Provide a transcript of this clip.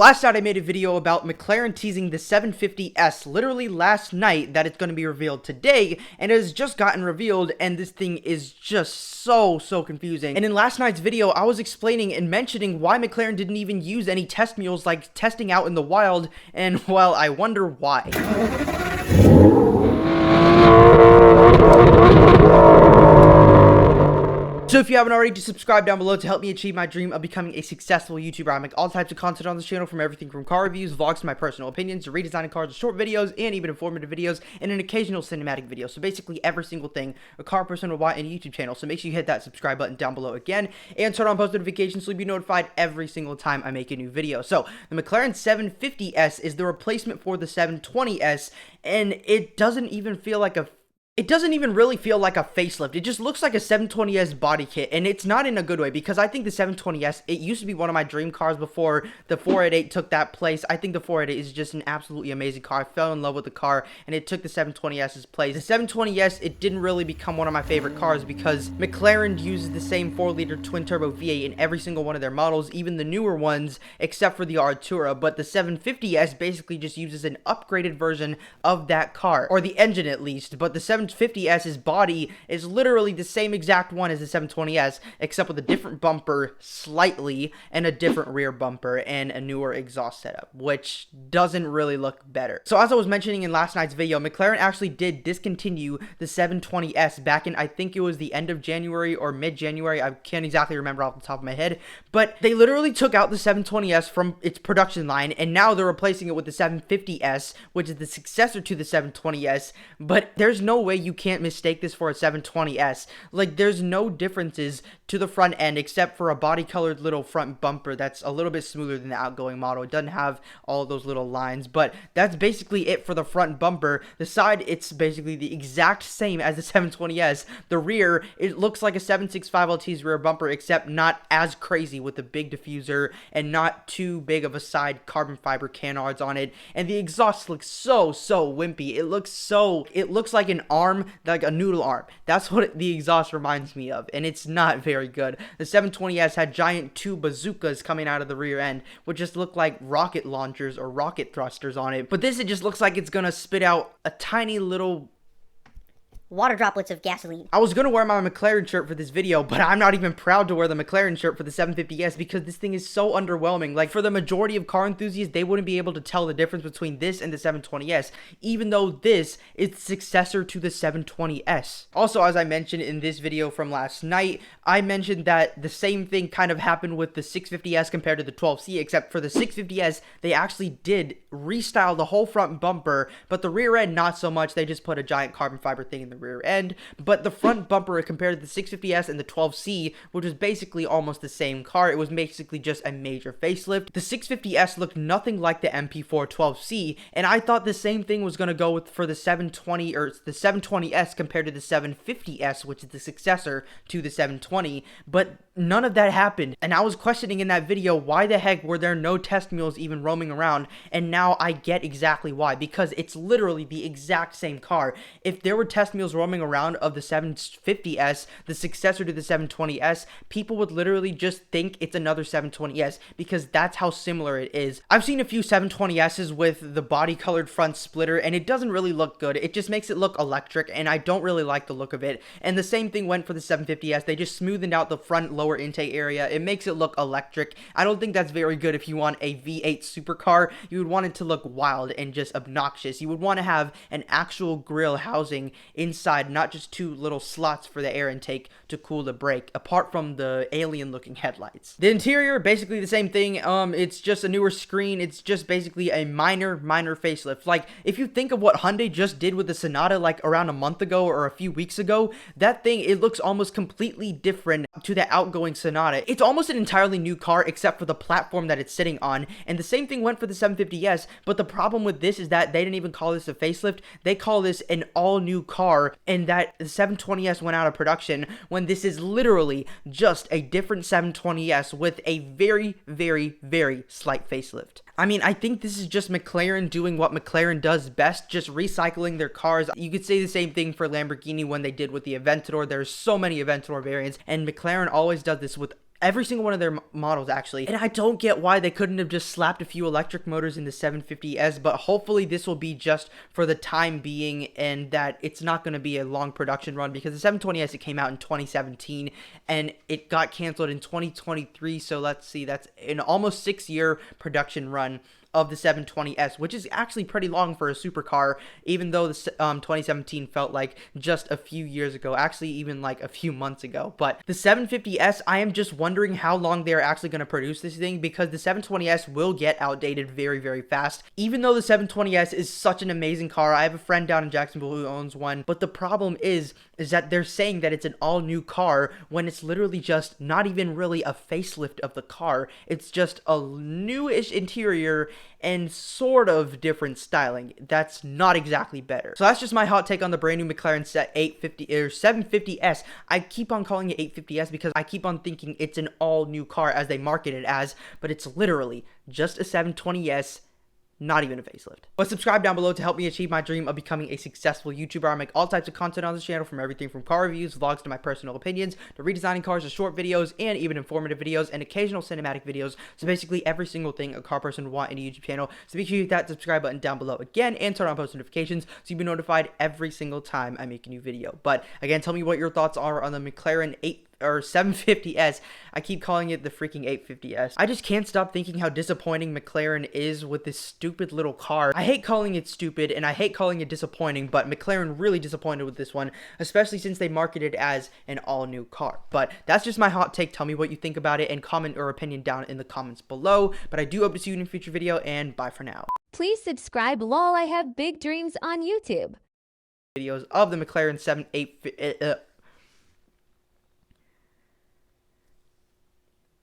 Last night I made a video about McLaren teasing the 750s literally last night that it's going to be revealed today, and it has just gotten revealed, and this thing is just so confusing. And in last night's video I was explaining and mentioning why McLaren didn't even use any test mules like testing out in the wild, and well, I wonder why. So if you haven't already, just subscribe down below to help me achieve my dream of becoming a successful YouTuber. I make all types of content on this channel, from everything from car reviews, vlogs, to my personal opinions, to redesigning cars, to short videos, and even informative videos, and an occasional cinematic video. So basically every single thing a car person would want in a YouTube channel. So make sure you hit that subscribe button down below again, and turn on post notifications so you'll be notified every single time I make a new video. So the McLaren 750s is the replacement for the 720s, and it doesn't even really feel like a facelift. It just looks like a 720s body kit, and it's not in a good way, because I think the 720s, it used to be one of my dream cars before the 488 took that place. I think the 488 is just an absolutely amazing car. I fell in love with the car, and it took the 720s's place. The 720s, it didn't really become one of my favorite cars because McLaren uses the same 4-liter twin-turbo V8 in every single one of their models, even the newer ones, except for the Artura. But the 750s basically just uses an upgraded version of that car, or the engine at least. But the 750s's body is literally the same exact one as the 720s, except with a different bumper slightly, and a different rear bumper, and a newer exhaust setup, which doesn't really look better. So as I was mentioning in last night's video, McLaren actually did discontinue the 720s back in, I think it was the end of January or mid-January. I can't exactly remember off the top of my head, but they literally took out the 720s from its production line, and now they're replacing it with the 750s, which is the successor to the 720s. But there's no way you can't mistake this for a 720s. Like, there's no differences to the front end except for a body colored little front bumper that's a little bit smoother than the outgoing model. It doesn't have all of those little lines, but that's basically it for the front bumper. The side, it's basically the exact same as the 720s. The rear, it looks like a 765LT's rear bumper, except not as crazy, with a big diffuser and not too big of a side carbon fiber canards on it. And the exhaust looks so wimpy. It looks like an arm, like a noodle arm. That's what the exhaust reminds me of, and it's not very good. The 720s had giant two bazookas coming out of the rear end, which just look like rocket launchers or rocket thrusters on it. But this, it just looks like it's gonna spit out a tiny little water droplets of gasoline. I was gonna wear my McLaren shirt for this video, but I'm not even proud to wear the McLaren shirt for the 750s because this thing is so underwhelming. Like, for the majority of car enthusiasts, they wouldn't be able to tell the difference between this and the 720s, even though this is the successor to the 720s. Also, as I mentioned in this video from last night, I mentioned that the same thing kind of happened with the 650s compared to the 12C, except for the 650s, they actually did restyle the whole front bumper, but the rear end not so much. They just put a giant carbon fiber thing in the rear end. But the front bumper, compared to the 650s and the 12C, which was basically almost the same car, it was basically just a major facelift. The 650s looked nothing like the MP4 12C, and I thought the same thing was going to go for the 720 or the 720s compared to the 750s, which is the successor to the 720, but none of that happened. And I was questioning in that video, why the heck were there no test mules even roaming around? And now I get exactly why, because it's literally the exact same car. If there were test mules roaming around of the 750s, the successor to the 720s, people would literally just think it's another 720s, because that's how similar it is. I've seen a few 720s's with the body colored front splitter, and it doesn't really look good. It just makes it look electric, and I don't really like the look of it. And the same thing went for the 750s. They just smoothened out the front lower intake area. It makes it look electric. I don't think that's very good if you want a V8 supercar. You would want it to look wild and just obnoxious. You would want to have an actual grille housing inside, not just two little slots for the air intake to cool the brake, apart from the alien looking headlights. The interior, basically the same thing. It's just a newer screen. It's just basically a minor facelift. Like, if you think of what Hyundai just did with the Sonata like around a month ago or a few weeks ago, that thing, it looks almost completely different to the outgoing Sonata. It's almost an entirely new car except for the platform that it's sitting on, and the same thing went for the 750s. But the problem with this is that they didn't even call this a facelift. They call this an all new car, and that the 720s went out of production, when this is literally just a different 720s with a very slight facelift. I mean, I think this is just McLaren doing what McLaren does best, just recycling their cars. You could say the same thing for Lamborghini when they did with the Aventador. There's so many Aventador variants, and McLaren always does this with every single one of their models actually. And I don't get why they couldn't have just slapped a few electric motors in the 750S, but hopefully this will be just for the time being and that it's not going to be a long production run, because the 720S, it came out in 2017 and it got canceled in 2023. So let's see, that's an almost 6-year production run of the 720S, which is actually pretty long for a supercar, even though the 2017 felt like just a few years ago, actually even like a few months ago. But the 750S, I am just wondering how long they're actually going to produce this thing, because the 720S will get outdated very, very fast. Even though the 720S is such an amazing car, I have a friend down in Jacksonville who owns one, but the problem is that they're saying that it's an all-new car when it's literally just not even really a facelift of the car. It's just a newish interior and sort of different styling. That's not exactly better. So that's just my hot take on the brand new McLaren 750S. I keep on calling it 850S because I keep on thinking it's an all new car as they market it as, but it's literally just a 720S, not even a facelift. But subscribe down below to help me achieve my dream of becoming a successful YouTuber. I make all types of content on this channel, from everything from car reviews, vlogs, to my personal opinions, to redesigning cars, to short videos, and even informative videos, and occasional cinematic videos. So basically every single thing a car person would want in a YouTube channel. So make sure you hit that subscribe button down below again, and turn on post notifications so you'll be notified every single time I make a new video. But again, tell me what your thoughts are on the McLaren 750S. I keep calling it the freaking 850S. I just can't stop thinking how disappointing McLaren is with this stupid little car. I hate calling it stupid and I hate calling it disappointing, but McLaren really disappointed with this one, especially since they marketed it as an all-new car. But that's just my hot take. Tell me what you think about it and comment your opinion down in the comments below. But I do hope to see you in a future video, and bye for now. Please subscribe, lol, I have big dreams on YouTube. Videos of the McLaren 750